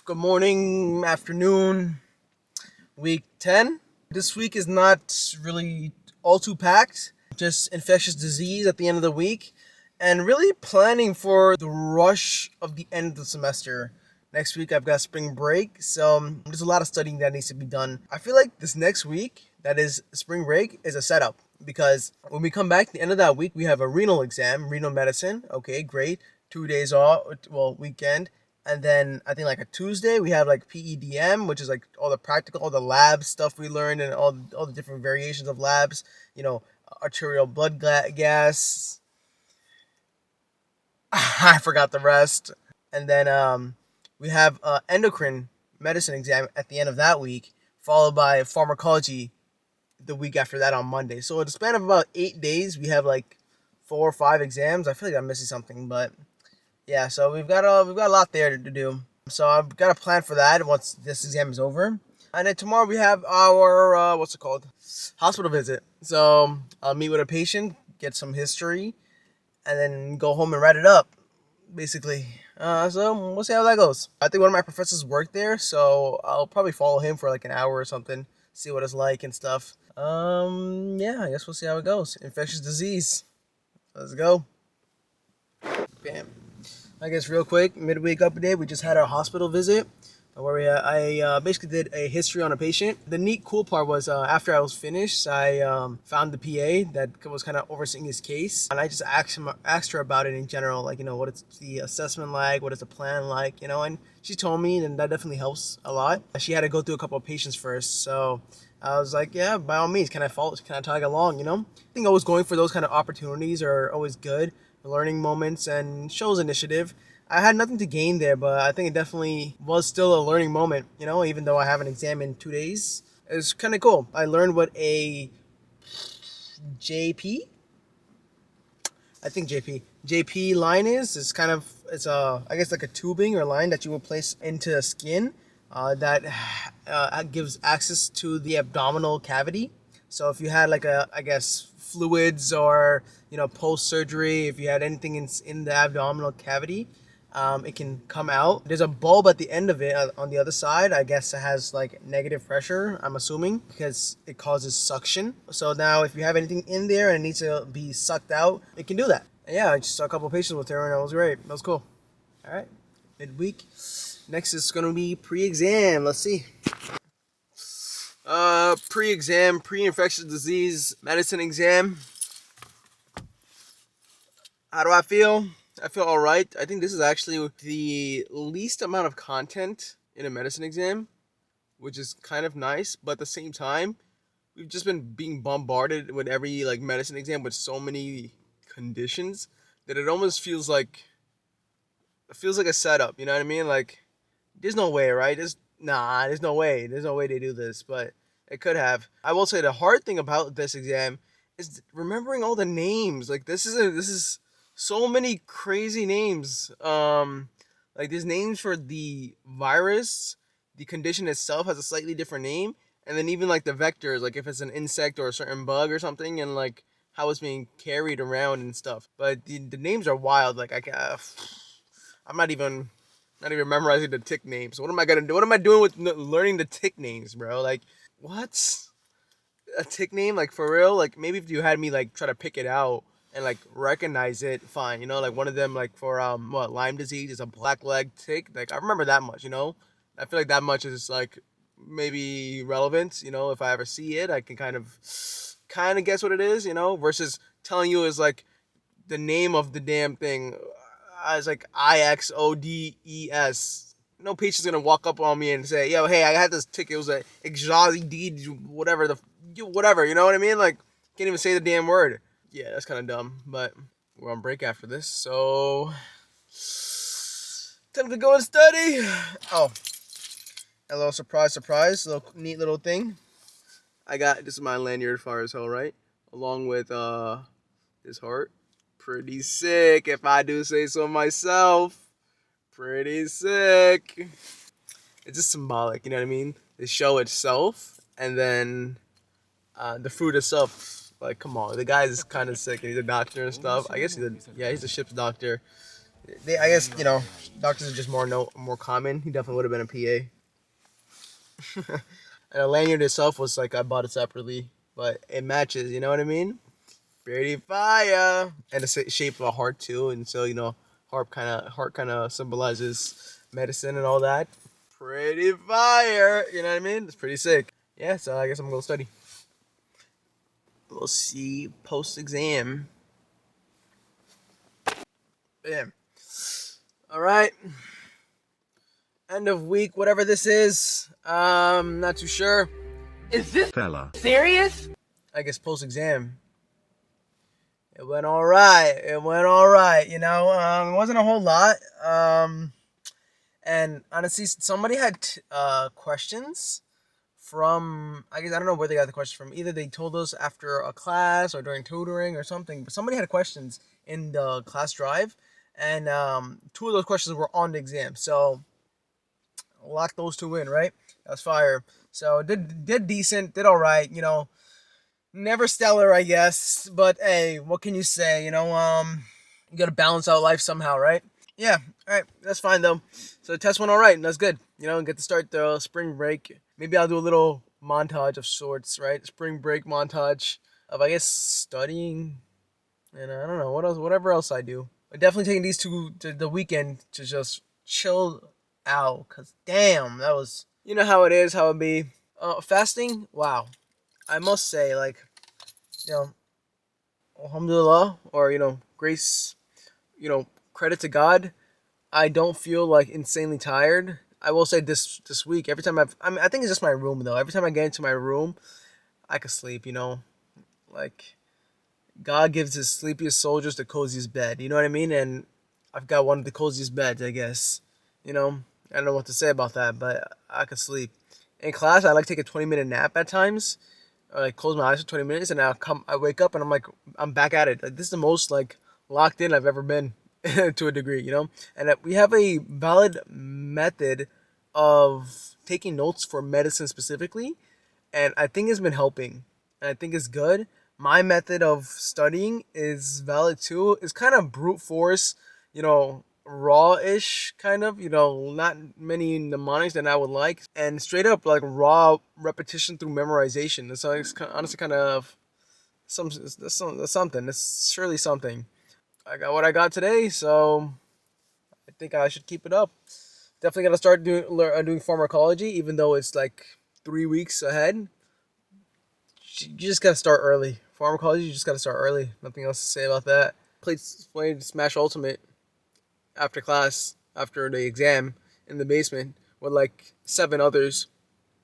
Good morning, afternoon, week 10. This week is not really all too packed, just infectious disease at the end of the week, and really planning for the rush of the end of the semester. Next week I've got spring break, so there's a lot of studying that needs to be done. I feel like this next week, that is spring break, is a setup because when we come back at the end of that week, we have a renal exam, renal medicine. Okay, great. 2 days off, well, weekend. And then I think like a Tuesday we have like PEDM, which is like all the practical, all the lab stuff we learned, and all the different variations of labs. Arterial blood gas. I forgot the rest. And then we have endocrine medicine exam at the end of that week, followed by pharmacology the week after that on Monday. So in the span of about 8 days, we have like 4 or 5 exams. I feel like I'm missing something, but yeah. So we've got a lot there to do. So I've got a plan for that once this exam is over. And then tomorrow we have our what's it called, hospital visit. So I'll meet with a patient, get some history, and then go home and write it up, basically. So we'll see how that goes. I think one of my professors worked there, so I'll probably follow him for like an hour or something, see what it's like and stuff. Yeah, I guess we'll see how it goes. Infectious disease. Let's go. Bam. I guess real quick, midweek update. We just had our hospital visit where I basically did a history on a patient. The neat, cool part was after I was finished, I found the PA that was kind of overseeing his case, and I just asked her about it in general, like what is the assessment like, what is the plan like, and she told me, and that definitely helps a lot. She had to go through a couple of patients first, so I was like, yeah, by all means, can I tag along, I think always going for those kind of opportunities are always good, learning moments, and shows initiative. I had nothing to gain there, but I think it definitely was still a learning moment, even though I have an exam in 2 days. It's kind of cool. I learned what a JP, I think JP line is. It's I guess like a tubing or line that you will place into the skin that gives access to the abdominal cavity. So if you had like I guess fluids or post surgery, if you had anything in the abdominal cavity, it can come out. There's a bulb at the end of it on the other side. I guess it has like negative pressure, I'm assuming, because it causes suction. So now if you have anything in there and it needs to be sucked out, it can do that. And yeah, I just saw a couple of patients with her and it was great. That was cool. All right, midweek. Next is going to be pre-exam. Let's see. Pre-exam, pre-infectious disease medicine exam. How do I feel? I feel all right. I think this is actually the least amount of content in a medicine exam, which is kind of nice. But at the same time, we've just been being bombarded with every like medicine exam with so many conditions that it almost feels like a setup. You know what I mean? Like, there's no way, right? There's no way. There's no way they do this, but it could have. I will say the hard thing about this exam is remembering all the names. Like this is so many crazy names. Like there's names for the virus, the condition itself has a slightly different name, and then even like the vectors, like if it's an insect or a certain bug or something, and like how it's being carried around and stuff. But the names are wild. Like I'm not even memorizing the tick names. What am I gonna do? What am I doing with learning the tick names, bro? Like, what? A tick name? Like, for real? Like, maybe if you had me, like, try to pick it out and, like, recognize it, fine. Like, one of them, like, for, Lyme disease is a black leg tick. Like, I remember that much, I feel like that much is, like, maybe relevant, if I ever see it. I can kind of guess what it is, versus telling you is, like, the name of the damn thing. I was like Ixodes. No patient's gonna walk up on me and say, "Yo, hey, I had this tick. It was a Ixodes, whatever." You know what I mean? Like, can't even say the damn word. Yeah, that's kind of dumb. But we're on break after this, so time to go and study. Oh, a little surprise, little neat little thing. This is my lanyard, far as hell, right? Along with this heart. Pretty sick, if I do say so myself. Pretty sick. It's just symbolic, you know what I mean? The show itself, and then the fruit itself. Like, come on, the guy is kind of sick. He's a doctor and stuff. I guess he's a ship's doctor. I guess doctors are just more common. He definitely would have been a PA. And a lanyard itself was like I bought it separately, but it matches. You know what I mean? Pretty fire, and the shape of a heart too. And so heart kind of symbolizes medicine and all that. Pretty fire. You know what I mean? It's pretty sick. Yeah. So I guess I'm gonna go study. We'll see post exam. Bam. All right. End of week, whatever this is. Not too sure. Is this fella serious? I guess post exam. It went all right. It went all right. It wasn't a whole lot. And honestly, somebody had questions from. I guess I don't know where they got the questions from. Either they told us after a class or during tutoring or something. But somebody had questions in the class drive, and two of those questions were on the exam. So lock those two in, right? That's fire. So did decent, did all right. Never stellar, I guess. But hey, what can you say? You gotta balance out life somehow, right? Yeah, all right, that's fine though. So the test went all right, and that's good. Get to start the spring break. Maybe I'll do a little montage of sorts, right? Spring break montage of I guess studying, and I don't know what else, whatever else I do. I'm definitely taking these two to the weekend to just chill out, cause damn, that was how it is, how it be. Fasting, wow. I must say, like, you know, alhamdulillah, or grace, credit to God. I don't feel like insanely tired. I will say this week, every time I think it's just my room though. Every time I get into my room, I could sleep. Like God gives his sleepiest soldiers the coziest bed. You know what I mean? And I've got one of the coziest beds, I guess. I don't know what to say about that, but I could sleep. In class, I like to take a 20-minute nap at times. Or like close my eyes for 20 minutes, and I wake up, and I'm back at it. Like this is the most like locked in I've ever been to a degree. And we have a valid method of taking notes for medicine specifically, and I think it's been helping, and I think it's good. My method of studying is valid too. It's kind of brute force, raw-ish kind of, not many mnemonics that I would like, and straight up like raw repetition through memorization. So it's honestly kind of something. It's surely something. I got what I got today, so I think I should keep it up. Definitely gotta start doing pharmacology, even though it's like 3 weeks ahead. You just gotta start early. Pharmacology, you just gotta start early. Nothing else to say about that. Played Smash Ultimate after class, after the exam, in the basement with like 7 others.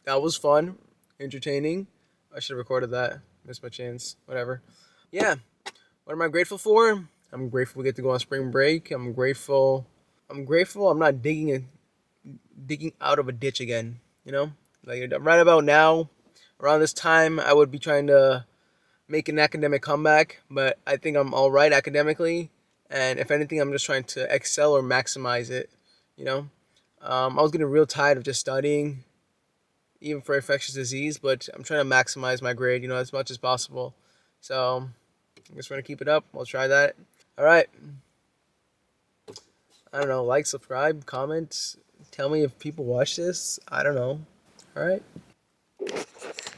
That was fun, entertaining. I should have recorded that. Missed my chance. Whatever. Yeah. What am I grateful for? I'm grateful we get to go on spring break. I'm grateful. I'm not digging out of a ditch again. Like right about now, around this time, I would be trying to make an academic comeback, but I think I'm all right academically, and if anything, I'm just trying to excel or maximize it. You know, I was getting real tired of just studying, even for infectious disease, but I'm trying to maximize my grade, as much as possible. So I guess we're gonna keep it up. We'll try that. All right. I don't know. Like, subscribe, comment. Tell me if people watch this. I don't know. All right.